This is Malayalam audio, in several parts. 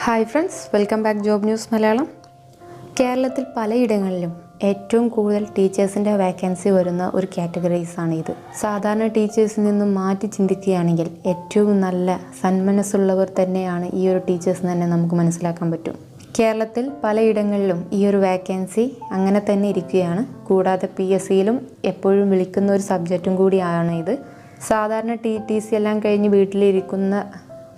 Hi friends, welcome back job news Malayalam. കേരളത്തിൽ പലയിടങ്ങളിലും ഏറ്റവും കൂടുതൽ ടീച്ചേഴ്സിൻ്റെ വാക്കൻസി വരുന്ന ഒരു കാറ്റഗറീസാണ് ഇത്. സാധാരണ ടീച്ചേഴ്സിൽ നിന്നും മാറ്റി ചിന്തിക്കുകയാണെങ്കിൽ ഏറ്റവും നല്ല സന്മനസ്സുള്ളവർ തന്നെയാണ് ഈ ഒരു ടീച്ചേഴ്സ് തന്നെ നമുക്ക് മനസ്സിലാക്കാൻ പറ്റും. കേരളത്തിൽ പലയിടങ്ങളിലും ഈ ഒരു വാക്കൻസി അങ്ങനെ തന്നെ ഇരിക്കുകയാണ്. കൂടാതെ PSCയിലും എപ്പോഴും വിളിക്കുന്ന ഒരു സബ്ജക്റ്റും കൂടിയാണ് ഇത്. സാധാരണ TTC എല്ലാം കഴിഞ്ഞ് വീട്ടിലിരിക്കുന്ന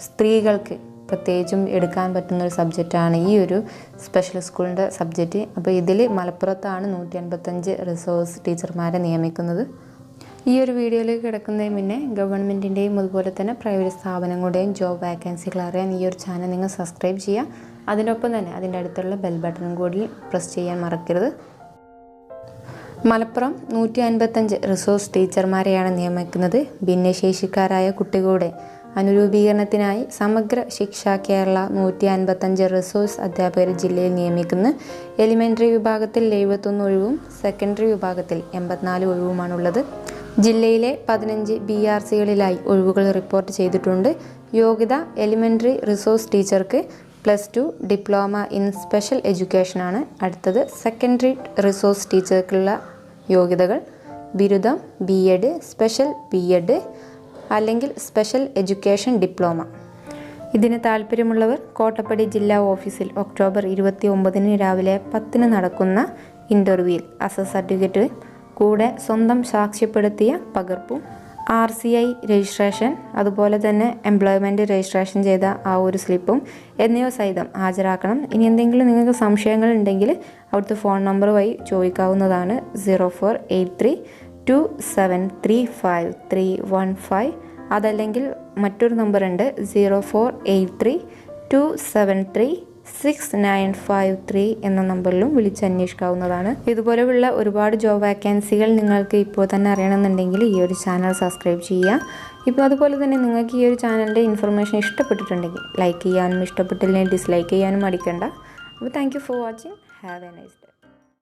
സ്ത്രീകൾക്ക് പ്രത്യേകിച്ചും എടുക്കാൻ പറ്റുന്ന ഒരു സബ്ജക്റ്റാണ് ഈ ഒരു സ്പെഷ്യൽ സ്കൂളിൻ്റെ സബ്ജക്റ്റ്. അപ്പോൾ ഇതിൽ മലപ്പുറത്താണ് 155 റിസോഴ്സ് ടീച്ചർമാരെ നിയമിക്കുന്നത്. ഈ ഒരു വീഡിയോയിലേക്ക് കിടക്കുന്നതിന് മുന്നേ ഗവൺമെൻറ്റിൻ്റെയും അതുപോലെ തന്നെ പ്രൈവറ്റ് സ്ഥാപനങ്ങളുടെയും ജോബ് വാക്കൻസികൾ അറിയാൻ ഈ ഒരു ചാനൽ നിങ്ങൾ സബ്സ്ക്രൈബ് ചെയ്യുക. അതിനൊപ്പം തന്നെ അതിൻ്റെ അടുത്തുള്ള ബെൽ ബട്ടൺ കൂടി പ്രസ് ചെയ്യാൻ മറക്കരുത്. മലപ്പുറം 155 റിസോഴ്സ് ടീച്ചർമാരെയാണ് നിയമിക്കുന്നത്. ഭിന്നശേഷിക്കാരായ കുട്ടികളുടെ അനുരൂപീകരണത്തിനായി സമഗ്ര ശിക്ഷ കേരള 155 റിസോഴ്സ് അധ്യാപകരെ ജില്ലയിൽ നിയമിക്കുന്നു. എലിമെൻ്ററി വിഭാഗത്തിൽ 71 ഒഴിവും സെക്കൻഡറി വിഭാഗത്തിൽ 84 ഒഴിവുമാണുള്ളത്. ജില്ലയിലെ 15 BRCകളിലായി ഒഴിവുകൾ റിപ്പോർട്ട് ചെയ്തിട്ടുണ്ട്. യോഗ്യത എലിമെൻ്ററി റിസോഴ്സ് ടീച്ചർക്ക് +2 ഡിപ്ലോമ ഇൻ സ്പെഷ്യൽ എഡ്യൂക്കേഷനാണ്. അടുത്തത് സെക്കൻഡറി റിസോഴ്സ് ടീച്ചർക്കുള്ള യോഗ്യതകൾ ബിരുദം B.Ed, സ്പെഷ്യൽ B.Ed അല്ലെങ്കിൽ സ്പെഷ്യൽ എഡ്യൂക്കേഷൻ ഡിപ്ലോമ. ഇതിന് താല്പര്യമുള്ളവർ കോട്ടപ്പടി ജില്ലാ ഓഫീസിൽ ഒക്ടോബർ 29 രാവിലെ 10 നടക്കുന്ന ഇൻറർവ്യൂവിൽ അസസ് സർട്ടിഫിക്കറ്റ് കൂടെ സ്വന്തം സാക്ഷ്യപ്പെടുത്തിയ പകർപ്പും RCI രജിസ്ട്രേഷൻ അതുപോലെ തന്നെ എംപ്ലോയ്മെൻറ്റ് രജിസ്ട്രേഷൻ ചെയ്ത ആ ഒരു സ്ലിപ്പും എന്നിവ സഹിതം ഹാജരാക്കണം. ഇനി എന്തെങ്കിലും നിങ്ങൾക്ക് സംശയങ്ങൾ ഉണ്ടെങ്കിൽ അവിടുത്തെ ഫോൺ നമ്പർ വഴി ചോദിക്കാവുന്നതാണ്. 0483273515. അതല്ലെങ്കിൽ മറ്റൊരു നമ്പറുണ്ട് 0483273695 എന്ന നമ്പറിലും വിളിച്ചന്വേഷിക്കാവുന്നതാണ്. ഇതുപോലെയുള്ള ഒരുപാട് ജോബ് വാക്കൻസികൾ നിങ്ങൾക്ക് ഇപ്പോൾ തന്നെ അറിയണമെന്നുണ്ടെങ്കിൽ ഈ ഒരു ചാനൽ സബ്സ്ക്രൈബ് ചെയ്യുക. ഇപ്പോൾ അതുപോലെ തന്നെ നിങ്ങൾക്ക് ഈ ഒരു ചാനലിൻ്റെ ഇൻഫർമേഷൻ ഇഷ്ടപ്പെട്ടിട്ടുണ്ടെങ്കിൽ ലൈക്ക് ചെയ്യാനും ഇഷ്ടപ്പെട്ടില്ലെങ്കിൽ ഡിസ്ലൈക്ക് ചെയ്യാനും മടിക്കണ്ട. അപ്പോൾ thank you for watching. Have A nice day.